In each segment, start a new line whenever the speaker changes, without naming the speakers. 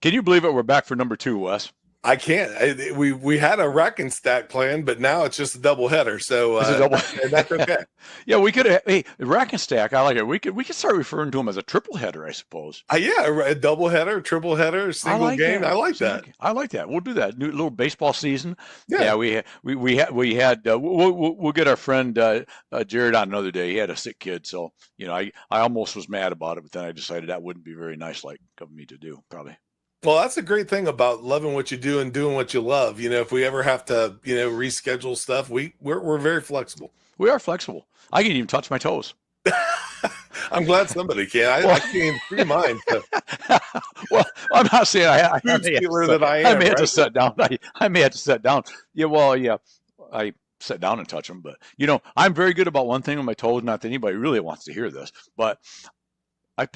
Can you believe it? We're back for number 2, Wes.
I can't. We had a rack and stack plan, but now it's just a double header. So
It's a double.
and that's okay.
Yeah, we could. Hey, rack and stack. I like it. We could start referring to them as a triple header, I suppose.
Yeah, a double header, triple header, single game. I like that.
I like that. We'll do that. New little baseball season.
Yeah.
We had. We'll get our friend Jared on another day. He had a sick kid, so I almost was mad about it, but then I decided that wouldn't be very nice like of me to do, probably.
Well, that's a great thing about loving what you do and doing what you love. If we ever have to, reschedule stuff, we're very flexible.
We are flexible. I can even touch my toes.
I'm glad somebody can. I can't free mine. So.
Well, I'm not saying I
may
have to sit down. I may have to sit down. Yeah, well, yeah, I sit down and touch them. But, I'm very good about one thing on my toes. Not that anybody really wants to hear this, but I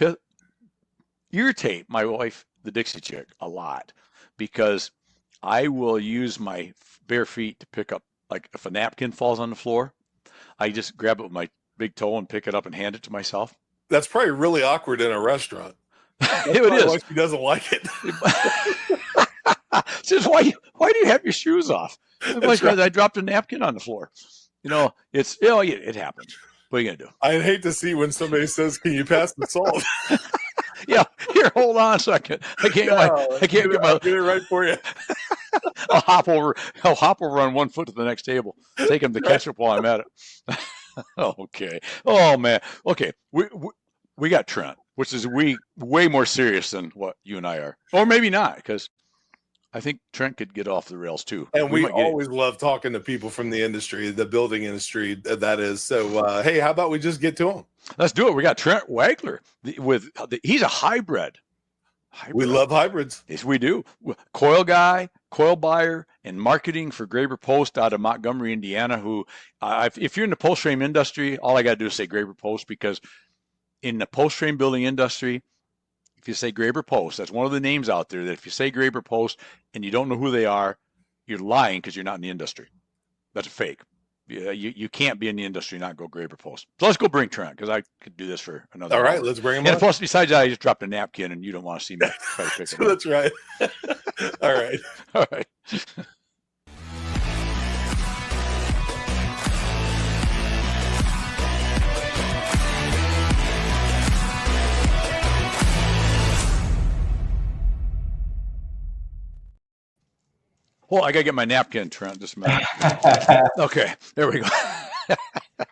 irritate my wife, the Dixie chick, a lot because I will use my bare feet to pick up, like if a napkin falls on the floor, I just grab it with my big toe and pick it up and hand it to myself.
That's probably really awkward in a restaurant.
It is.
Why she doesn't like it.
Says, why do you have your shoes off?
Right.
I dropped a napkin on the floor. It happens. What are you gonna do?
I'd hate to see when somebody says, "Can you pass the salt?"
Yeah, here, hold on a second. I can't
get it right for you.
I'll hop over on one foot to the next table. Take him the ketchup while I'm at it. Okay. Oh man. Okay. We got Trent, which is way more serious than what you and I are, or maybe not, because I think Trent could get off the rails too.
And we always love talking to people from the industry, the building industry, that is. So, hey, how about we just get to him?
Let's do it. We got Trent Wagler he's a hybrid.
We love hybrids.
Yes, we do. Coil guy, coil buyer, and marketing for Graber Post out of Montgomery, Indiana. Who, if you're in the post frame industry, all I got to do is say Graber Post, because in the post frame building industry, if you say Graber Post, that's one of the names out there that if you say Graber Post and you don't know who they are, you're lying because you're not in the industry. That's a fake. You can't be in the industry and not go Graber Post. So let's go bring Trent, because I could do this for another hour.
All right, let's bring him
on.
And
plus, besides that, I just dropped a napkin and you don't want to see me try to pick it up.
That's right. All right.
All right. Well, I gotta get my napkin, Trent. Just a minute. Okay, there we go.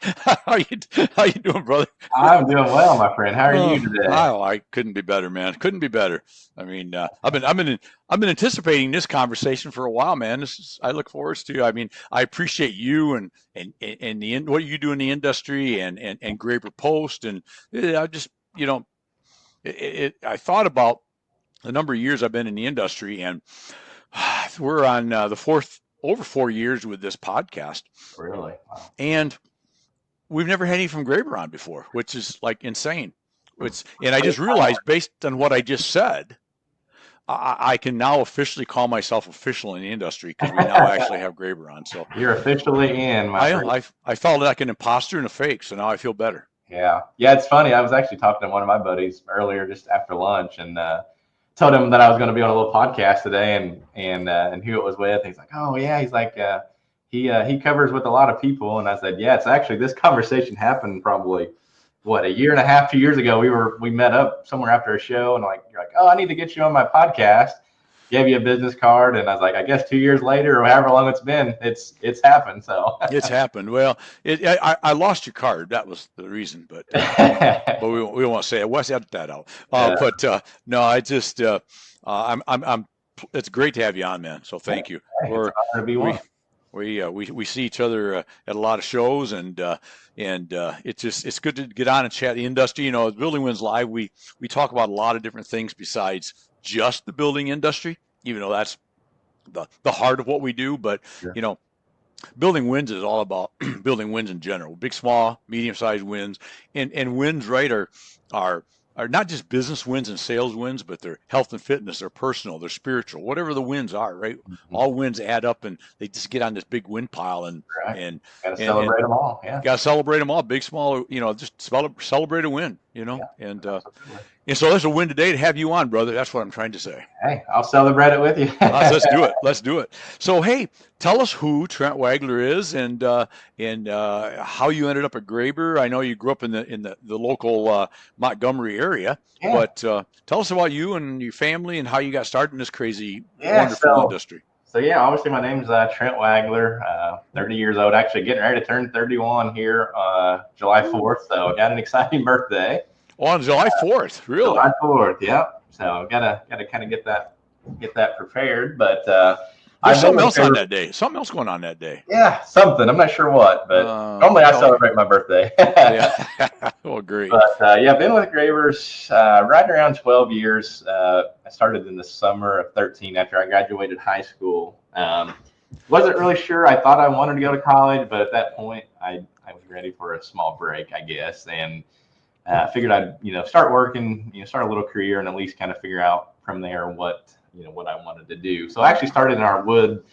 How you doing, brother?
I'm doing well, my friend. How are you today?
Oh, I couldn't be better, man. Couldn't be better. I mean, I've been anticipating this conversation for a while, man. I look forward to. I mean, I appreciate you and what you do in the industry and Graber Post, and I just I thought about the number of years I've been in the industry, and we're on the over 4 years with this podcast.
Really? Wow.
And we've never had any from Graber on before, which is like insane. And I just realized, based on what I just said, I can now officially call myself official in the industry, because we now actually have Graber on. So
you're officially in, my friend.
I felt like an imposter and a fake, so now I feel better.
Yeah. It's funny. I was actually talking to one of my buddies earlier, just after lunch, and told him that I was going to be on a little podcast today, and who it was with. He's like, oh yeah. He's like, he covers with a lot of people. And I said, yeah, it's actually, this conversation happened probably a year and a half, 2 years ago. We met up somewhere after a show, and you're like, oh, I need to get you on my podcast. Gave you a business card, and I was like, I guess 2 years later, or however long it's been, it's happened. So
it's happened. Well, I lost your card. That was the reason, but we won't say it. Wes, edit that out. But no, I just I'm. It's great to have you on, man. So thank you. We see each other at a lot of shows, and it's good to get on and chat the industry. Building Wins Live, we talk about a lot of different things besides just the building industry, even though that's the heart of what we do. But sure. Building wins is all about building wins in general, big, small, medium-sized wins, and wins, right, are not just business wins and sales wins, but they're health and fitness, they're personal, they're spiritual, whatever the wins are, right? Mm-hmm. All wins add up, and they just get on this big win pile, and
gotta celebrate them all. Yeah,
gotta celebrate them all, big, small. Just celebrate a win. And And so it's a win today to have you on, brother. That's what I'm trying to say.
Hey, I'll celebrate it with you.
Let's do it. Let's do it. So, hey, tell us who Trent Wagler is and how you ended up at Graber. I know you grew up in the local Montgomery area,
Yeah.
but tell us about you and your family and how you got started in this crazy,
Yeah.
wonderful industry.
So yeah, obviously my name's Trent Wagler, 30 years old, actually getting ready to turn 31 here July 4th. So I got an exciting birthday.
On July 4th, really?
July 4th, yep. So gotta kind of get that prepared. But
there's something else on that day. Something else going on that day.
Yeah, something. I'm not sure what, but normally I celebrate my birthday.
Yeah. Oh, great.
But yeah, I've been with Gravers right around 12 years. I started in the summer of 13 after I graduated high school. Wasn't really sure. I thought I wanted to go to college, but at that point, I was ready for a small break, I guess, and figured I'd start working, start a little career, and at least kind of figure out from there what I wanted to do. So I actually started in our wood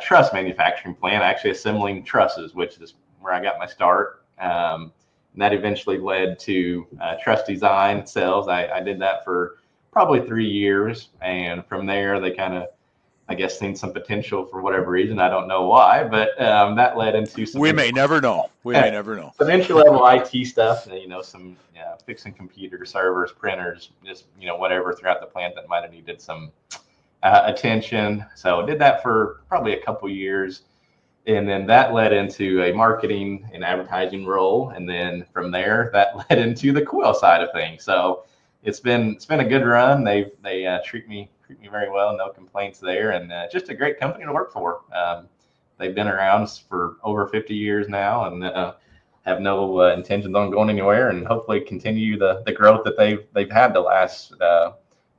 truss manufacturing plant, actually assembling trusses, which is where I got my start. And that eventually led to truss design sales. I did that for probably 3 years, and from there they kind of, I guess, seen some potential for whatever reason. I don't know why, but that led into some.
We may never know. We may never know.
Some entry level IT stuff, some fixing computer servers, printers, just whatever throughout the plant that might have needed some attention. So I did that for probably a couple years, and then that led into a marketing and advertising role, and then from there that led into the coil side of things. So it's been a good run. They treat me very well, no complaints there, and just a great company to work for. They've been around for over 50 years now, and have no intentions on going anywhere, and hopefully continue the growth that they've had the last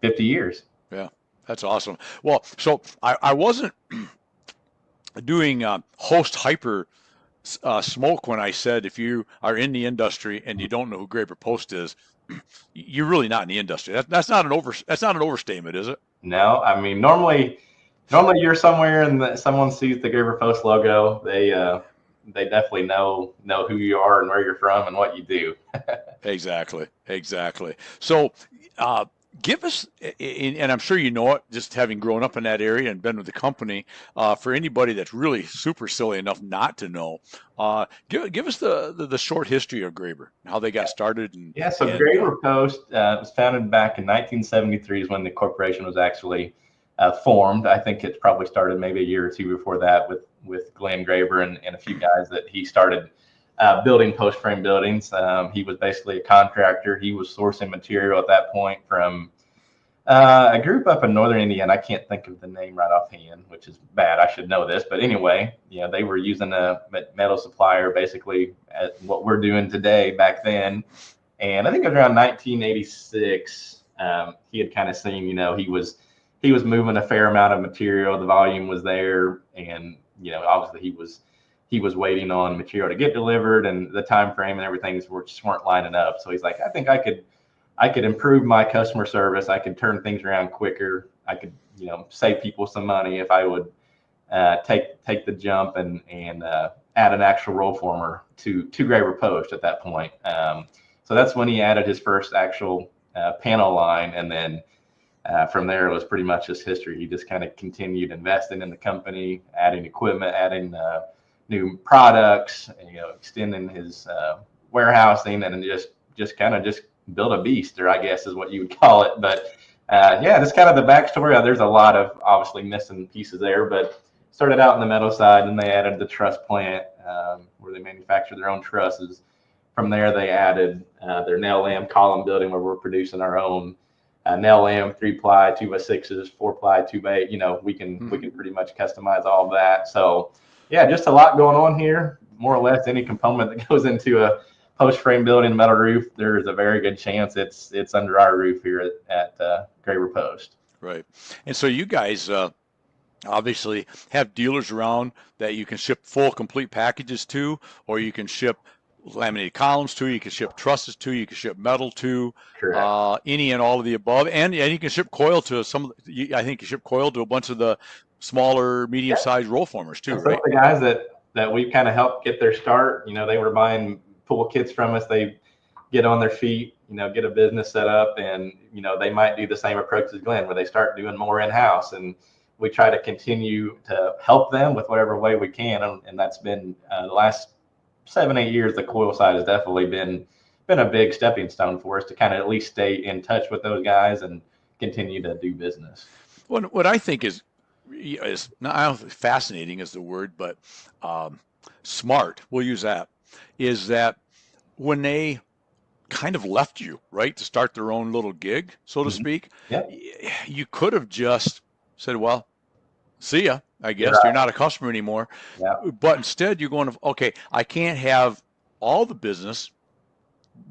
50 years.
Yeah, that's awesome. Well, so I wasn't doing host hyper smoke when I said if you are in the industry and you don't know who Graber Post is, you're really not in the industry. That's not an overstatement, is it?
No, I mean normally you're somewhere and someone sees the Graber Post logo, they definitely know who you are and where you're from and what you do.
Exactly. So give us, and I'm sure you know it, just having grown up in that area and been with the company, for anybody that's really super silly enough not to know, give us the short history of Graber, how they got started.
So Graber Post was founded back in 1973 is when the corporation was actually formed. I think it probably started maybe a year or two before that with Glenn Graber and a few guys that he started building post frame buildings. He was basically a contractor. He was sourcing material at that point from a group up in northern Indiana. I can't think of the name right offhand, which is bad. I should know this, but anyway, they were using a metal supplier basically at what we're doing today back then. And I think it was around 1986. He had kind of seen, he was moving a fair amount of material. The volume was there, and obviously he was waiting on material to get delivered, and the time frame and everything just weren't lining up. So he's like, I think I could improve my customer service. I could turn things around quicker. I could save people some money if I would take the jump and add an actual roll former to Graber Post at that point. So that's when he added his first actual panel line, and then from there it was pretty much just history. He just kind of continued investing in the company, adding equipment, adding new products, extending his warehousing, and just kind of build a beast, or I guess is what you would call it. But that's kind of the backstory. There's a lot of obviously missing pieces there, but started out in the metal side, and they added the truss plant where they manufacture their own trusses. From there, they added their nail lamb column building where we're producing our own nail lamb 3-ply, 2x6s, 4-ply, 2x8. We can pretty much customize all of that. So just a lot going on here. More or less any component that goes into a post frame building, metal roof, there's a very good chance it's under our roof here at Graber Post.
Right. And so you guys obviously have dealers around that you can ship full complete packages to, or you can ship laminated columns to, you can ship trusses to, you can ship metal to, any and all of the above, and you can ship coil to I think you ship coil to a bunch of the smaller, medium-sized roll formers too, right?
Some of the guys that we've kind of helped get their start, they were buying pull kits from us. They get on their feet, get a business set up, and they might do the same approach as Glenn, where they start doing more in-house, and we try to continue to help them with whatever way we can, and that's been the last 7-8 years. The coil side has definitely been a big stepping stone for us to kind of at least stay in touch with those guys and continue to do business.
What I think is not, I don't think fascinating is the word, but smart, we'll use that, is that when they kind of left you, right, to start their own little gig, so to speak, you could have just said, well, see ya, I guess. You're not a customer anymore. But instead you're going to, okay, I can't have all the business,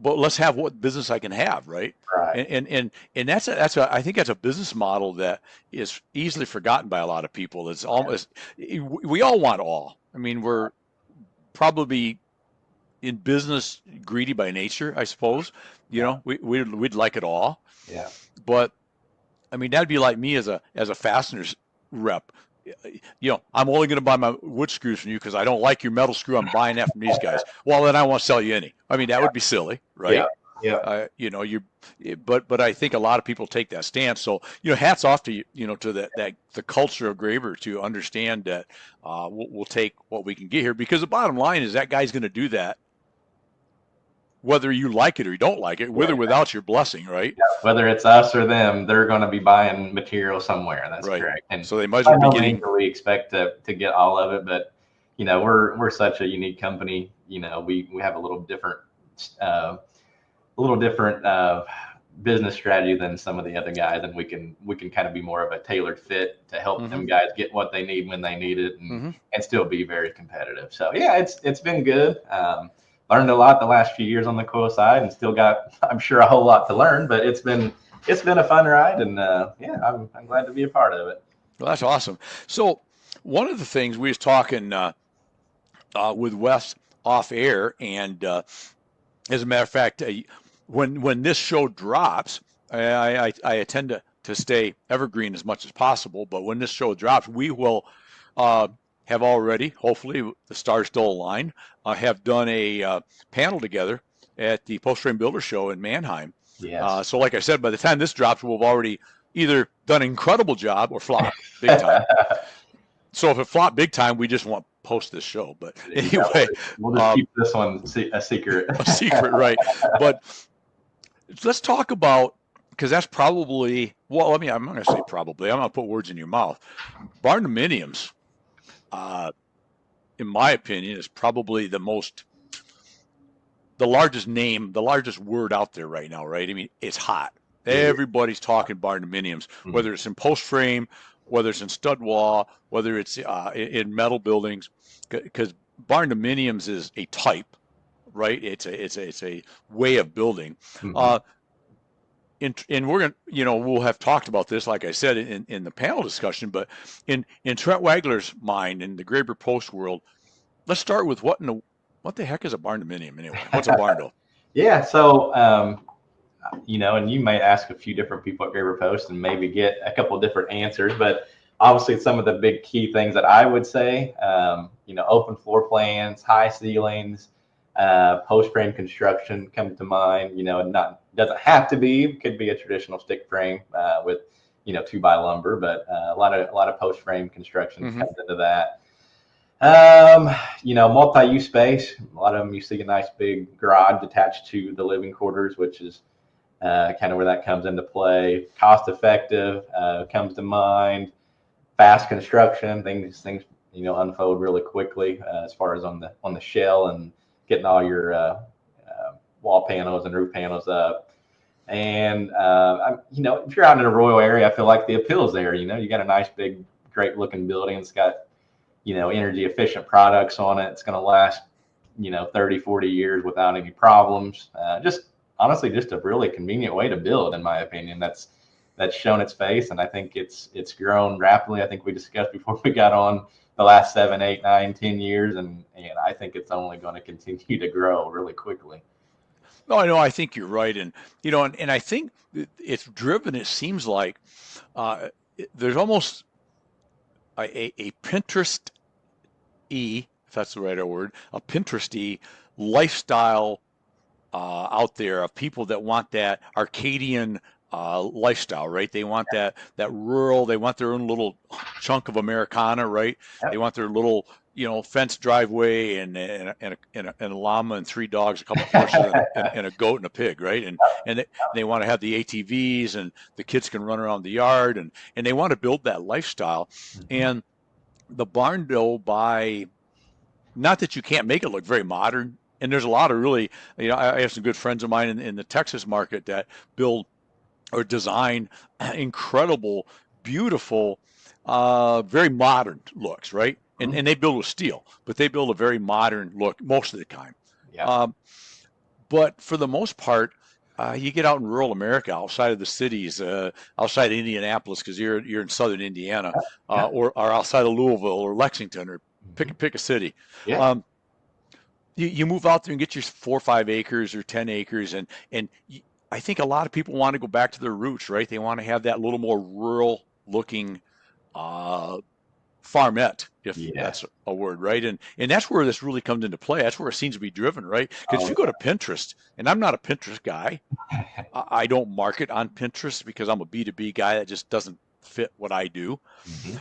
but let's have what business I can have, right? And that's I think that's a business model that is easily forgotten by a lot of people. It's almost, we all want all. I mean, we're probably in business greedy by nature, I suppose. We'd like it all.
Yeah.
But I mean, that'd be like me as a fasteners rep. I'm only going to buy my wood screws from you because I don't like your metal screw. I'm buying that from these guys. Well, then I won't sell you any. I mean, that would be silly, right?
Yeah.
But I think a lot of people take that stance. So, hats off to to the culture of Graber to understand that we'll take what we can get here, because the bottom line is that guy's going to do that whether you like it or you don't like it, with or without your blessing, right?
Yeah. Whether it's us or them, they're going to be buying material somewhere. That's correct. And
so they might as well be getting.
We expect to get all of it, but we're such a unique company. We have a little different business strategy than some of the other guys, and we can kind of be more of a tailored fit to help them guys get what they need when they need it, and still be very competitive. So yeah, it's been good. Learned a lot the last few years on the coil side, and still got, I'm sure, a whole lot to learn. But it's been a fun ride, and I'm glad to be a part of it.
Well, that's awesome. So one of the things we was talking with Wes off air, and as a matter of fact, when this show drops, I intend to stay evergreen as much as possible. But when this show drops, we will have already, hopefully the stars still align, have done a panel together at the Post Frame Builder Show in Mannheim.
Yes.
So like I said, by the time this drops, we'll have already either done an incredible job or flopped big time. So if it flopped big time, we just won't post this show. But anyway,
we'll just keep this one a secret.
A secret, right? But let's talk about, because that's probably, well, I'm not going to say probably. I'm going to put words in your mouth. Barndominiums, in my opinion, is probably the largest name, the largest word out there right now, right? I mean, it's hot. Everybody's talking barndominiums, whether it's in post frame, whether it's in stud wall, whether it's in metal buildings, because barndominiums is a type, right? It's a way of building. And we're going to, we'll have talked about this, like I said, in the panel discussion, but in Trent Wagler's mind, in the Graber Post world, let's start with what the heck is a barndominium anyway? What's a barndo?
Yeah. So, and you may ask a few different people at Graber Post and maybe get a couple of different answers, but obviously some of the big key things that I would say, open floor plans, high ceilings, post frame construction come to mind. Doesn't have to be, could be a traditional stick frame with 2x lumber, but a lot of post frame construction comes into that. Multi-use space. A lot of them you see a nice big garage attached to the living quarters, which is kind of where that comes into play. Cost effective comes to mind. Fast construction, things unfold really quickly as far as on the shell and getting all your wall panels and roof panels up. And if you're out in a rural area, I feel like the appeal is there. You got a nice big, great looking building. It's got energy efficient products on it. It's going to last 30, 40 years without any problems. Just a really convenient way to build, in my opinion. That's shown its face, and I think it's grown rapidly. I think we discussed before we got on the last 7, 8, 9, 10 years, and I think it's only going to continue to grow really quickly.
No, I know. I think you're right, and and I think it's driven. It seems like there's almost a Pinterest-y, if that's the right word, a Pinterest-y lifestyle out there of people that want that Arcadian lifestyle, right? They want that rural. They want their own little chunk of Americana, right? They
Yep.
want their little, fenced driveway and a llama and three dogs, a couple horses and a goat and a pig, right? And they want to have the ATVs and the kids can run around the yard and they want to build that lifestyle.
Mhm.
And the barn dough by not that you can't make it look very modern. And there's a lot of really, I have some good friends of mine in the Texas market that build or design incredible, beautiful, very modern looks, right? And
Mhm.
and they build with steel, but they build a very modern look most of the time.
Yeah.
Um, but for the most part, you get out in rural America, outside of the cities, outside of Indianapolis, because you're in southern Indiana,
Yeah. Yeah.
or outside of Louisville or Lexington, or
Mhm.
pick a city.
Yeah.
Um, you move out there and get your 4 or 5 acres or 10 acres, and I think a lot of people want to go back to their roots, right? They want to have that little more rural looking uh, farmette, if that's
Yes.
a word, right? And that's where this really comes into play. That's where it seems to be driven, right? Because if
Oh
you go to Pinterest, and I'm not a Pinterest guy,
yeah.
I don't market on Pinterest because I'm a B2B guy that just doesn't fit what I do,
Mhm.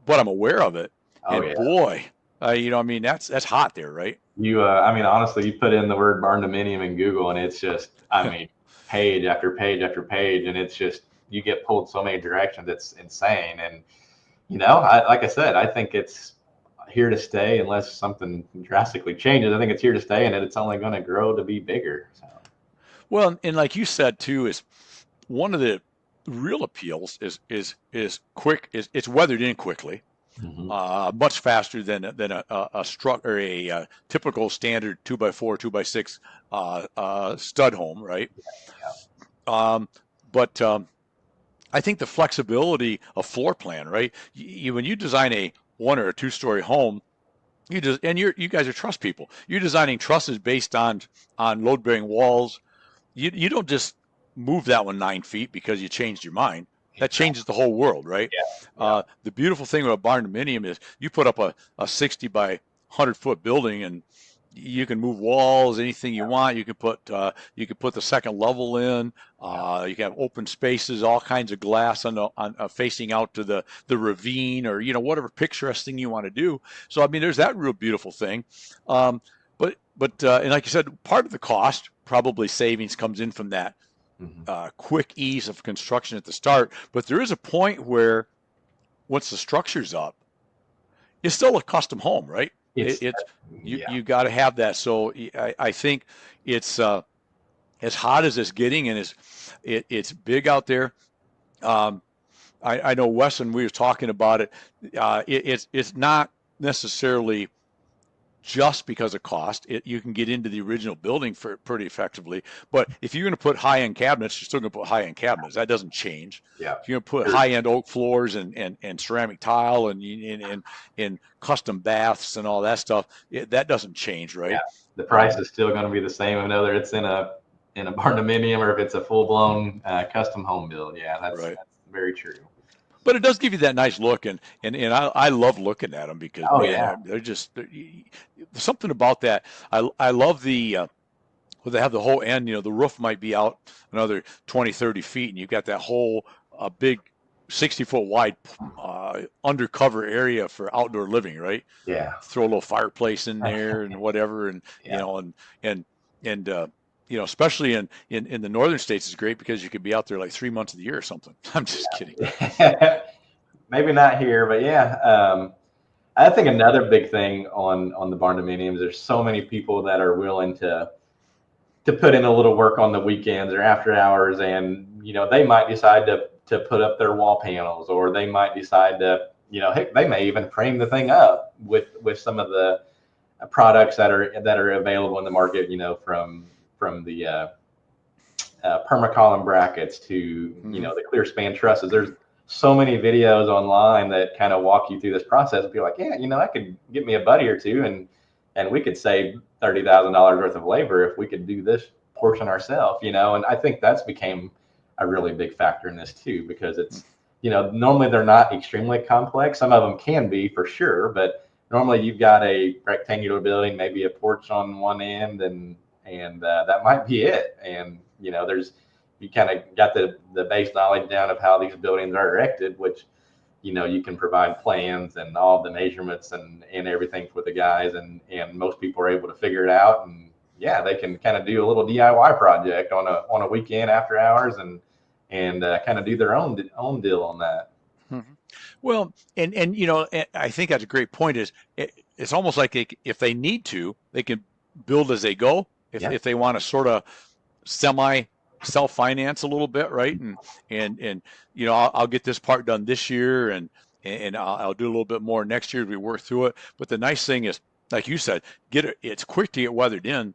but I'm aware of it.
Oh
And
yeah.
boy, I mean, that's hot there, right?
I mean, honestly, you put in the word barn dominium in Google, and it's just, I mean, page after page after page, and it's just you get pulled so many directions. It's insane, and like I said, I think it's here to stay unless something drastically changes. I think it's here to stay, and it's only going to grow to be bigger. So,
Well, and like you said too, is one of the real appeals is quick. Is it's weathered in quickly,
mhm.
much faster than a struck or a typical standard 2x4 2x6 stud home, right?
Yeah,
Um, but I think the flexibility of floor plan, right? When you design a 1 or 2 story home, you guys are truss people. You're designing trusses based on load bearing walls. You don't just move that one 9 feet because you changed your mind. That
exactly.
changes the whole world, right?
Yeah, yeah,
The beautiful thing about barn dominium is you put up a 60 by 100 foot building and you can move walls, anything you want. You can put the second level in.
yeah.
You can have open spaces, all kinds of glass on facing out to the ravine, or whatever picturesque thing you want to do. So I mean, there's that real beautiful thing. Um, but and like you said, part of the cost probably savings comes in from that
Mhm.
quick ease of construction at the start. But there is a point where once the structure's up, it's still a custom home, right?
It's
It's
yeah,
you got to have that. So I think it's as hot as it's getting, and it's big out there. Um, I know Wes and we were talking about it. It's not necessarily just because of cost. You can get into the original building for pretty effectively. But if you're going to put high-end cabinets, you're still going to put high-end cabinets. That doesn't change.
yeah.
If you're going to put
Sure.
high-end oak floors and ceramic tile and custom baths and all that stuff, that doesn't change,
Yeah,
right?
the price
Um,
is still going to be the same, whether it's in a barn dominium or if it's a full blown custom home build. Yeah,
right.
that's very true.
But it does give you that nice look, and I love looking at them because
Oh
man,
yeah,
there's something about that. I love well, they have the whole end, the roof might be out another 20, 30 feet, and you've got that whole big 60-foot wide undercover area for outdoor living, right?
yeah,
Throw a little fireplace in there and whatever, and
yeah.
and and especially in the northern states is great because you could be out there like 3 months of the year or something. I'm just kidding.
Maybe not here, but yeah. I think another big thing on the barn dominiums, there's so many people that are willing to put in a little work on the weekends or after hours, and they might decide to put up their wall panels, or they might decide to heck, they may even frame the thing up with some of the products that are available in the market, from the permacolumn brackets to
Hmm.
the clear span trusses. There's so many videos online that kind of walk you through this process and be like, yeah, I could get me a buddy or two, and we could save $30,000 worth of labor if we could do this portion ourselves, and I think that's became a really big factor in this too, because it's normally they're not extremely complex. Some of them can be for sure, but normally you've got a rectangular building, maybe a porch on one end, and that might be it. And you kind of got the base knowledge down of how these buildings are erected, which you can provide plans and all the measurements and everything for the guys, and most people are able to figure it out. And yeah, they can kind of do a little DIY project on a weekend after hours, and kind of do their own deal on that.
Mm-hmm. Well, and I think that's a great point. It's almost like if they need to, they can build as they go. If they want to sort of semi self-finance a little bit, right? And I'll get this part done this year, and I'll do a little bit more next year as we work through it. But the nice thing is, like you said, it's quick to get weathered in,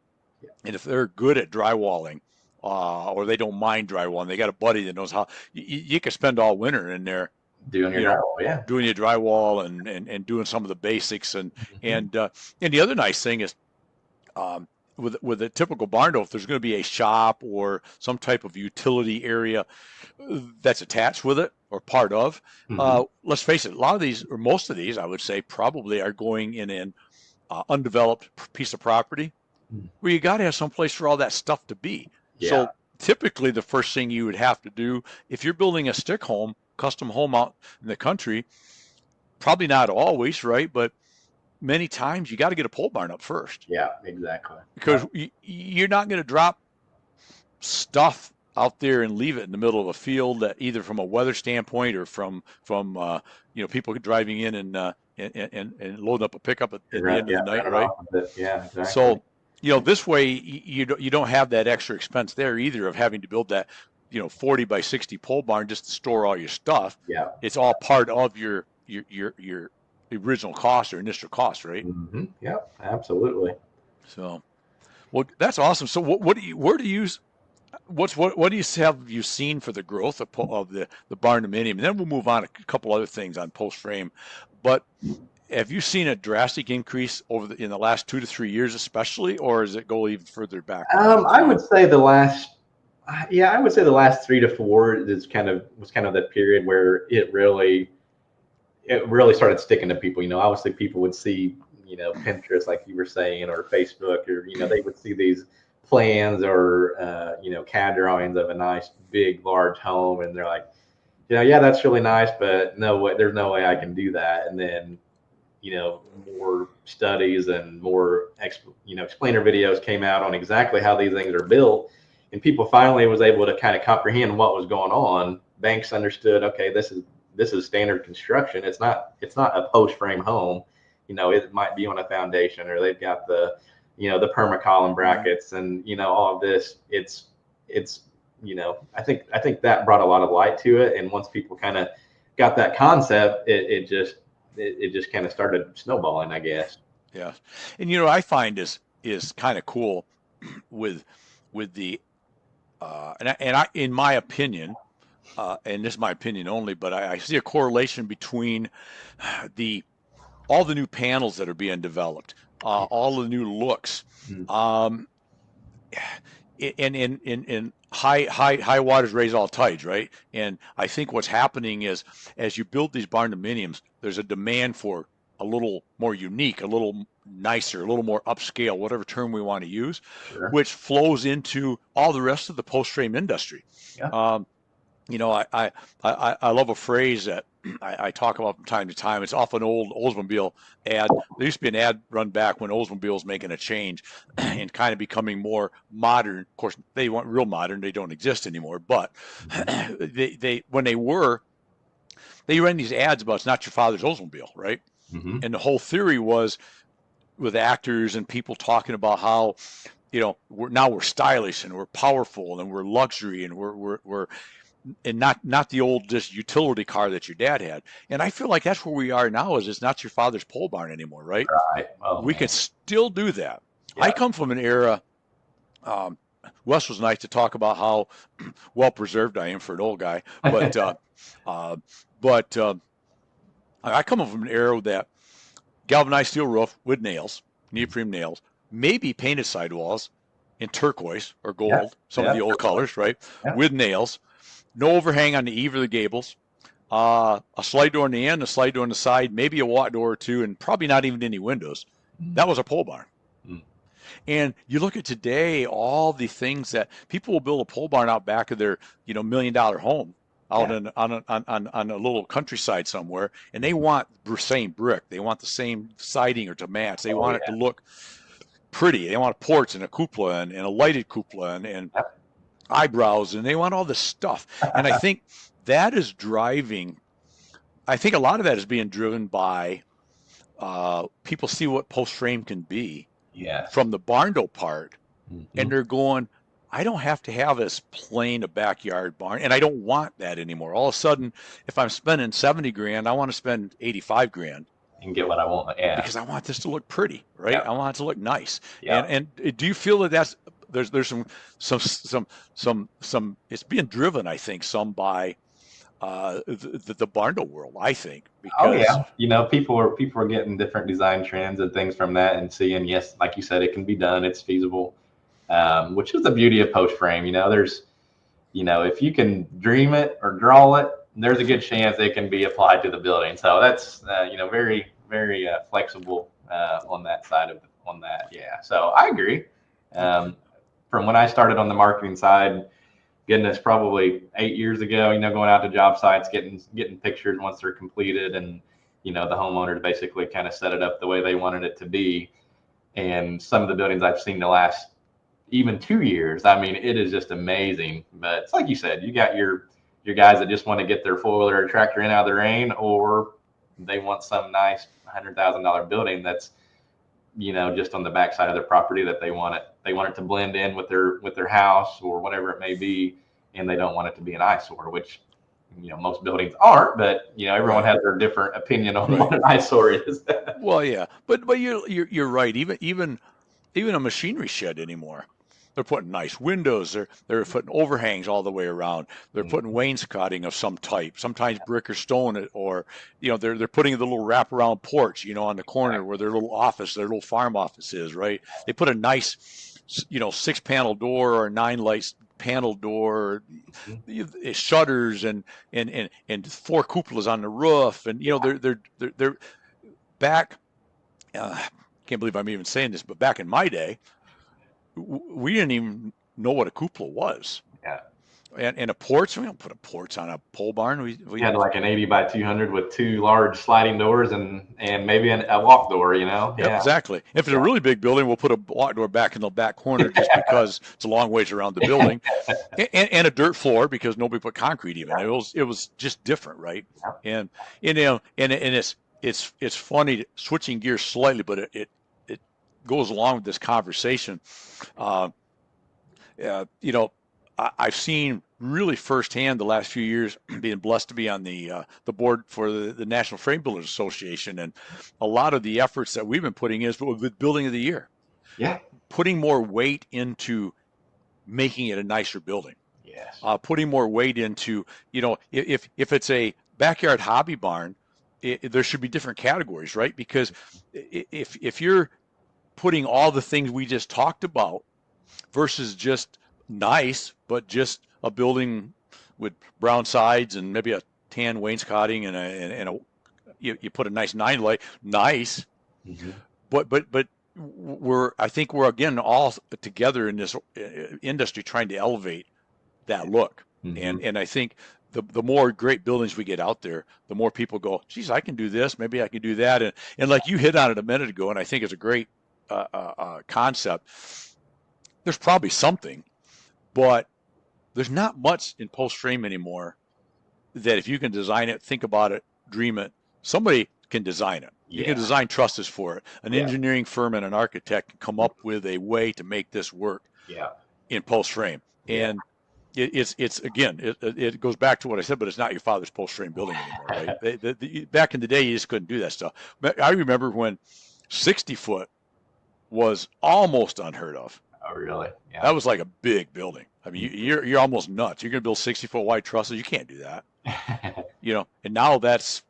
and if they're good at drywalling, or they don't mind drywalling, they got a buddy that knows how. You can spend all winter in there
doing your drywall,
doing your drywall and doing some of the basics, and the other nice thing is, with a typical barn door, if there's going to be a shop or some type of utility area that's attached with it or part of, let's face it, a lot of these, or most of these, I would say, probably are going in an undeveloped piece of property where you got to have some place for all that stuff to be.
Yeah.
So typically the first thing you would have to do, if you're building a stick home, custom home out in the country, probably not always, right? But many times you got to get a pole barn up first.
Yeah, exactly.
Because you're not going to drop stuff out there and leave it in the middle of a field, that either from a weather standpoint or from people driving in and loading up a pickup at the end of the night, right?
Yeah, exactly.
So this way you don't have that extra expense there either of having to build that 40 by 60 pole barn just to store all your stuff.
Yeah,
it's all part of your original cost or initial cost, right?
Mm-hmm. Yeah, absolutely.
So, well, that's awesome. So, what do you have you seen for the growth of the barn dominium? And then we'll move on to a couple other things on post frame. But have you seen a drastic increase in the last 2 to 3 years, especially, or does it go even further back?
I would say the last 3 to 4 was kind of that period where it really started sticking to people. Obviously people would see, Pinterest, like you were saying, or Facebook, or, they would see these plans or, CAD drawings of a nice, big, large home. And they're like, yeah, that's really nice, but no way, there's no way I can do that. And then, more studies and more, explainer videos came out on exactly how these things are built. And people finally was able to kind of comprehend what was going on. Banks understood, okay, this is standard construction. It's not a post frame home. It might be on a foundation, or they've got the permacolumn brackets and, all of this. It's I think that brought a lot of light to it. And once people kind of got that concept, it just kind of started snowballing, I guess.
Yeah. And, I find is kind of cool with the, and I, in my opinion, and this is my opinion only, but I see a correlation between all the new panels that are being developed, all the new looks, in high waters raise all tides, right? And I think what's happening is, as you build these barn dominiums, there's a demand for a little more unique, a little nicer, a little more upscale, whatever term we want to use,
Sure.
which flows into all the rest of the post frame industry.
Yeah.
I love a phrase that I talk about from time to time. It's off an old Oldsmobile ad. There used to be an ad run back when Oldsmobile was making a change and kind of becoming more modern. Of course, they weren't real modern. They don't exist anymore. But when they ran these ads about, it's not your father's Oldsmobile, right?
Mm-hmm.
And the whole theory was, with actors and people talking about how, we're stylish and we're powerful and we're luxury and we're and not the old just utility car that your dad had. And I feel like that's where we are now, is it's not your father's pole barn anymore, right?
Right. Oh,
we can still do that.
Yeah.
I come from an era, Wes was nice to talk about how well preserved I am for an old guy, but I come from an era that galvanized steel roof with nails, neoprene nails, maybe painted sidewalls in turquoise or gold, some of the old colors, right?
Yeah.
With nails. No overhang on the eave or the gables, a slide door on the end, a slide door on the side, maybe a walk door or two, and probably not even any windows. That was a pole barn. And you look at today, all the things that people will build a pole barn out back of their, $1 million home out
Yeah.
on a little countryside somewhere, and they want the same brick. They want the same siding or to match. They
Oh
want it to look pretty. They want a porch and a cupola and a lighted cupola and
yeah.
eyebrows, and they want all this stuff. And I think that is driving. I think a lot of that is being driven by people see what post frame can be
Yes.
from the barn door part, and
Mhm.
they're going, I don't have to have as plain a backyard barn, and I don't want that anymore. All of a sudden, if I'm spending 70 grand, I want to spend 85 grand
And get what I want. Yeah.
because I want this to look pretty, right? I
Yep.
want it to look nice. And
Yep.
and do you feel that there's some it's being driven, I think, some by the barn door world, I think,
Oh
because
yeah. People are getting different design trends and things from that and seeing, yes, like you said, it can be done. It's feasible. Which is the beauty of post frame. If you can dream it or draw it, there's a good chance it can be applied to the building. So that's very very flexible on that side of on that. Yeah. So I agree. Um, from when I started on the marketing side, goodness, probably 8 years ago, going out to job sites, getting pictures once they're completed, and the homeowners basically kind of set it up the way they wanted it to be. And some of the buildings I've seen the last even 2 years, I mean, it is just amazing. But it's like you said, you got your guys that just want to get their four-wheeler or tractor in out of the rain, or they want some nice $100,000 building that's just on the backside of their property that they want it to blend in with their house or whatever it may be, and they don't want it to be an eyesore, which most buildings aren't, but everyone
right,
has their different opinion on
right.
what an eyesore is.
Well, yeah, but you're right. Even a machinery shed anymore. They're putting nice windows. They're putting overhangs all the way around. They're putting wainscoting of some type, sometimes brick or stone, or they're putting the little wraparound porch, on the corner where their little office, their little farm office is, right? They put a nice, 6-panel door or 9 lights panel door, shutters and 4 cupolas on the roof, and they're back. Can't believe I'm even saying this, but back in my day, we didn't even know what a cupola was.
Yeah.
And a porch, we don't put a porch on a pole barn.
We had like an 80 by 200 with 2 large sliding doors and maybe a walk door,
Yep,
Yeah.
exactly. If it's a really big building, we'll put a walk door back in the back corner just because it's a long ways around the building, and a dirt floor because nobody put concrete even. It was just different, right? And it's funny switching gears slightly, but it goes along with this conversation. Uh, I've seen really firsthand the last few years, being blessed to be on the board for the National Frame Builders Association, and a lot of the efforts that we've been putting is with Building of the Year.
Yeah.
Putting more weight into making it a nicer building.
Yes.
Putting more weight into, if it's a backyard hobby barn, there should be different categories, right? Because if you're putting all the things we just talked about versus just nice, but just a building with brown sides and maybe a tan wainscoting and you put a nice 9 light, nice, but I think we're again all together in this industry trying to elevate that look, and I think the more great buildings we get out there, the more people go, geez, I can do this, maybe I can do that, and like you hit on it a minute ago, and I think it's a great concept. There's probably something, but there's not much in post frame anymore that if you can design it, think about it, dream it, somebody can design it. You can design trusses for it. An engineering firm and an architect can come up with a way to make this work in post frame. And it's again, it goes back to what I said, but it's not your father's post frame building anymore, right? Back in the day, you just couldn't do that stuff. I remember when 60-foot was almost unheard of.
Oh, really? Yeah.
That was like a big building. I mean, you're almost nuts. You're going to build 60-foot wide trusses. You can't do that. And now that's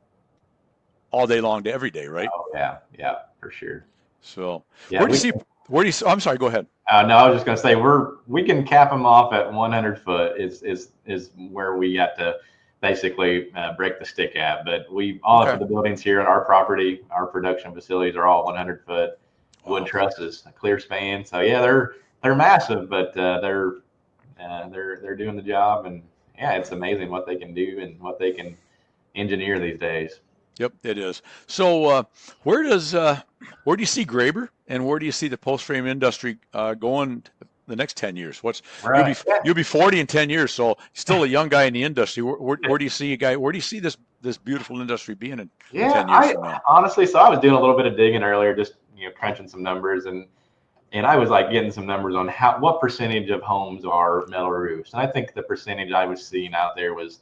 all day long to every day, right?
Oh, yeah, for sure.
So
Yeah,
where do you see, I'm sorry, go ahead.
No, I was just going to say we can cap them off at 100 foot is where we got to basically break the stick at. But all of the buildings here at our property, our production facilities are all 100 foot. wood
Wow.
trusses, a clear span. So yeah, they're massive, but they're doing the job, and yeah, it's amazing what they can do and what they can engineer these days.
Yep, it is. So, where does where do you see Graber, and where do you see the post frame industry going the next 10 years?
Right. Yeah.
You'll be 40 in 10 years, so still a young guy in the industry. Where do you see a guy? Where do you see this beautiful industry being in
Yeah,
10 years
I
from now?
honestly, so I was doing a little bit of digging earlier, just crunching some numbers, and I was like getting some numbers on what percentage of homes are metal roofs, and I think the percentage I was seeing out there was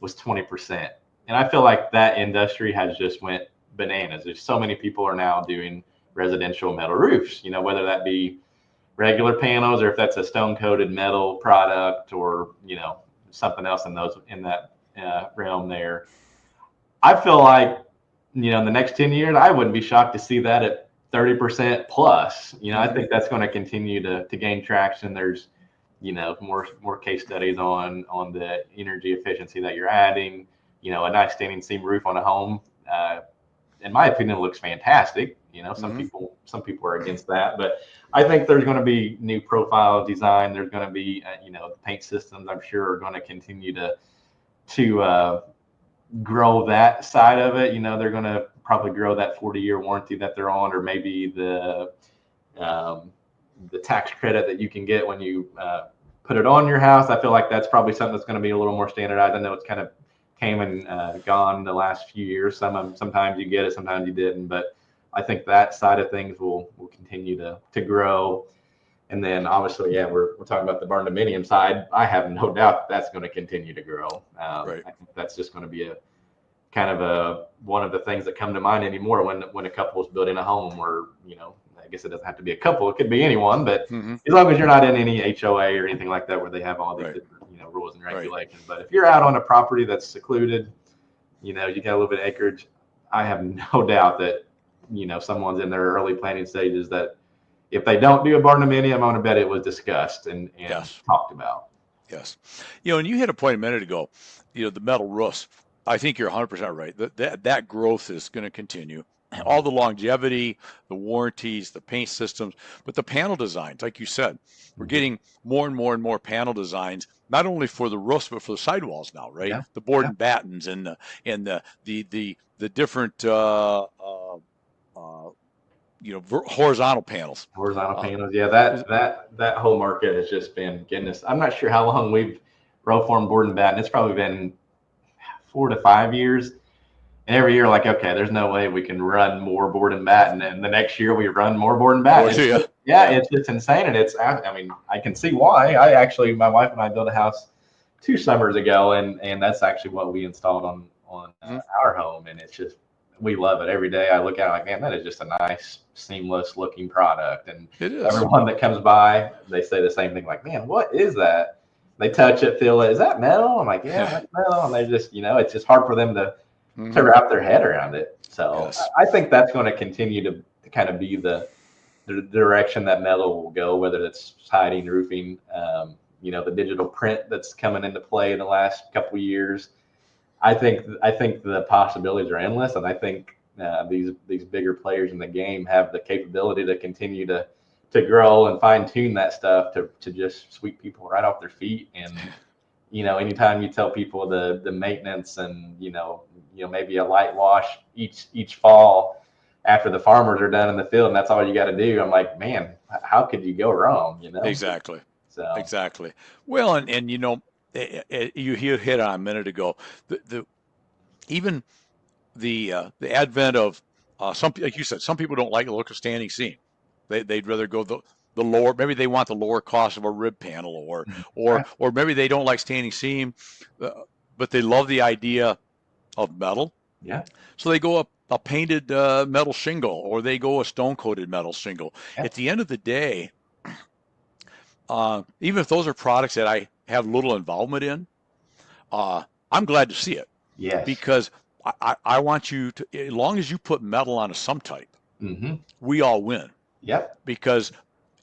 20%, and I feel like that industry has just went bananas. There's so many people are now doing residential metal roofs, whether that be regular panels or if that's a stone coated metal product or something else in that realm there. I feel like in the next 10 years, I wouldn't be shocked to see that at 30% plus. I think that's going to continue to gain traction. There's, more case studies on the energy efficiency that you're adding. A nice standing seam roof on a home, in my opinion, looks fantastic. Some people are against that, but I think there's going to be new profile design. There's going to be, the paint systems, I'm sure, are going to continue to grow that side of it. They're going to probably grow that 40-year warranty that they're on, or maybe the tax credit that you can get when you put it on your house. I feel like that's probably something that's going to be a little more standardized. I know it's kind of came and gone the last few years. Sometimes you get it, sometimes you didn't, but I think that side of things will continue to grow. And then obviously, yeah, we're talking about the barn dominium side. I have no doubt that's going to continue to grow.
Right.
I think that's just going to be a kind of one of the things that come to mind anymore when a couple is building a home, or I guess it doesn't have to be a couple; it could be anyone. But as long as you're not in any HOA or anything like that, where they have all these different rules and regulations. But if you're out on a property that's secluded, you got a little bit of acreage, I have no doubt that someone's in their early planning stages that if they don't do a barn dominium, I'm going to bet it was discussed and
Yes.
talked about.
Yes. And you hit a point a minute ago, the metal roofs. I think you're 100% right. That growth is going to continue. All the longevity, the warranties, the paint systems, but the panel designs, like you said, we're getting more and more and more panel designs, not only for the roofs but for the sidewalls now, right?
Yeah.
The board and battens and the different horizontal panels.
Horizontal panels, yeah. That whole market has just been goodness. I'm not sure how long we've row form board and batten. It's probably been 4 to 5 years. And every year, like, okay, there's no way we can run more board and batten. And the next year we run more board and batten. It's just insane. And I mean, I can see why. My wife and I built a house 2 summers ago, and that's actually what we installed on our home. And it's just, we love it. Every day I look at it like, man, that is just a nice, seamless looking product. And everyone that comes by, they say the same thing, like, man, what is that? They touch it, feel it. Is that metal? I'm like, yeah, that's metal. And they just, it's just hard for them to wrap their head around it. So I think that's going to continue to kind of be the direction that metal will go, whether it's siding, roofing, the digital print that's coming into play in the last couple of years. I think the possibilities are endless, and I think these bigger players in the game have the capability to continue to grow and fine tune that stuff to just sweep people right off their feet. And anytime you tell people the maintenance and maybe a light wash each fall after the farmers are done in the field, and that's all you got to do, I'm like, man, how could you go wrong?
Exactly.
So
exactly. Well, and you hit on a minute ago, even the advent of like you said, some people don't like the look of standing seam. They'd rather go the lower. Maybe they want the lower cost of a rib panel, or maybe they don't like standing seam, but they love the idea of metal.
Yeah.
So they go up a painted metal shingle, or they go a stone coated metal shingle.
Yeah.
At the end of the day, even if those are products that I have little involvement in, I'm glad to see it.
Yes.
Because I want you to, as long as you put metal on a sum type, we all win.
Yep.
Because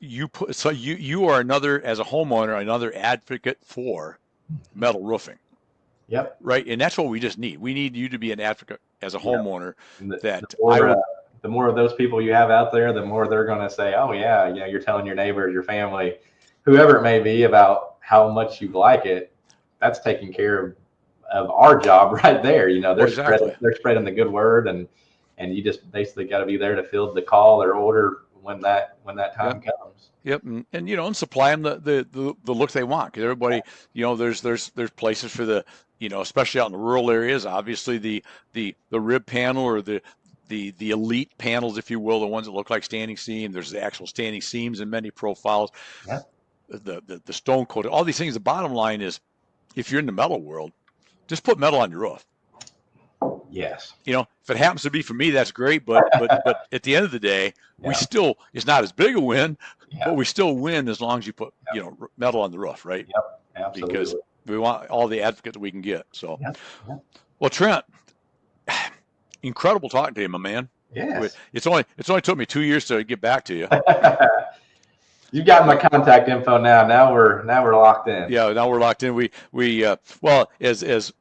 you are as a homeowner, another advocate for metal roofing.
Yep.
Right. And that's what we just need. We need you to be an advocate as a homeowner.
the more of those people you have out there, the more they're going to say, oh yeah, you're telling your neighbors, your family, whoever it may be, about how much you like it. That's taking care of our job right there. They're
exactly.
spreading the good word, and you just basically got to be there to field the call or order when that time comes.
Yep, and supply them the look they want, because everybody, there's places for the, especially out in the rural areas, obviously the rib panel, or the elite panels, if you will, the ones that look like standing seam. There's the actual standing seams in many profiles.
Yeah.
The stone coated, all these things. The bottom line is, if you're in the metal world, just put metal on your roof.
Yes.
If it happens to be for me, that's great. But at the end of the day, we still, it's not as big a win, but we still win as long as you put metal on the roof, right?
Yep. Absolutely.
Because we want all the advocates we can get. So,
Yep.
Well, Trent, incredible talking to you, my man.
Yes.
It's only took me 2 years to get back to you.
You've got my contact info now. Now we're locked in.
Yeah, now we're locked in. We well, as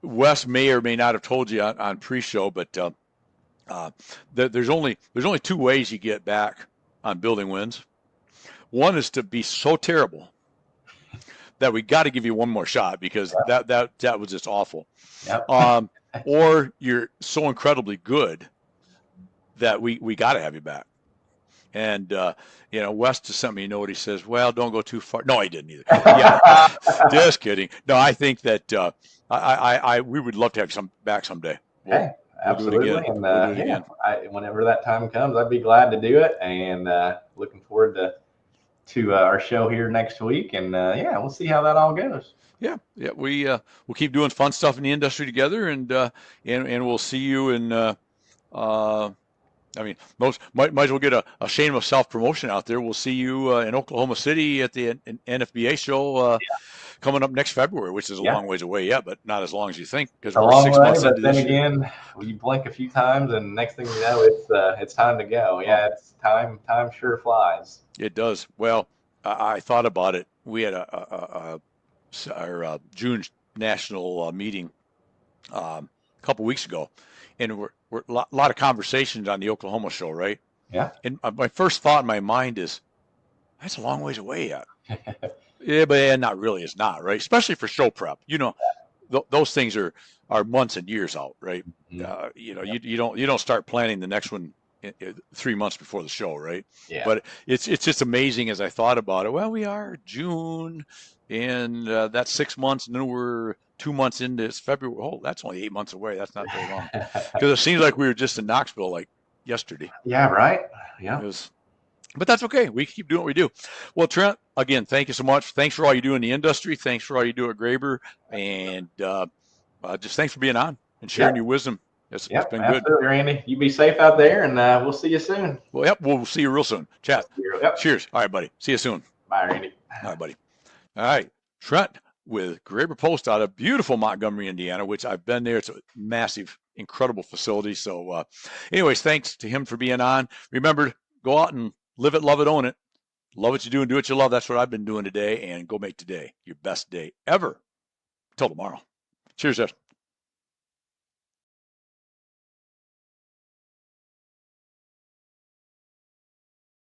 Wes may or may not have told you on pre-show, but there's only two ways you get back on building wins. One is to be so terrible that we got to give you one more shot, because that was just awful.
Yep.
Or you're so incredibly good that we got to have you back. And Wes just sent me a note. He says, "Well, don't go too far." No, he didn't either. Yeah, just kidding. No, I think that we would love to have you back someday.
Hey, absolutely.
We'll do it again.
Whenever that time comes, I'd be glad to do it. And looking forward to our show here next week. And we'll see how that all goes.
Yeah. We'll keep doing fun stuff in the industry together, and we'll see you in. Most might as well get a shame of self-promotion out there. We'll see you in Oklahoma City at the NFBA show coming up next February, which is a long ways away yet, but not as long as you think, because we're 6 months into this year.
Then again, we blink a few times, and next thing you know, it's time to go. Yeah, it's time. Time sure flies.
It does. Well, I thought about it. We had our June national meeting a couple weeks ago, and we're a lot of conversations on the Oklahoma show, right?
Yeah.
And my first thought in my mind is, that's a long ways away yet. Yeah, but not really. It's not, right? Especially for show prep. Those things are months and years out, right?
Mm-hmm.
You don't start planning the next one 3 months before the show, right?
Yeah.
But it's just amazing as I thought about it. Well, we are June, and that's 6 months, and then we're 2 months into this February. Oh, that's only 8 months away. That's not very long. Because it seems like we were just in Knoxville like yesterday.
Yeah, right. Yeah.
But that's okay. We keep doing what we do. Well, Trent, again, thank you so much. Thanks for all you do in the industry. Thanks for all you do at Graber. And just thanks for being on and sharing your wisdom. It's been good.
Absolutely, Randy. You be safe out there, and we'll see you soon.
Well, we'll see you real soon. Chat.
Yep.
Cheers. All right, buddy. See you soon.
Bye, Randy.
All right, buddy. All right. Trent with Graber Post out of beautiful Montgomery, Indiana, which I've been there. It's a massive, incredible facility. So anyways, thanks to him for being on. Remember, go out and live it, love it, own it. Love what you do and do what you love. That's what I've been doing today. And go make today your best day ever. Till tomorrow. Cheers, guys.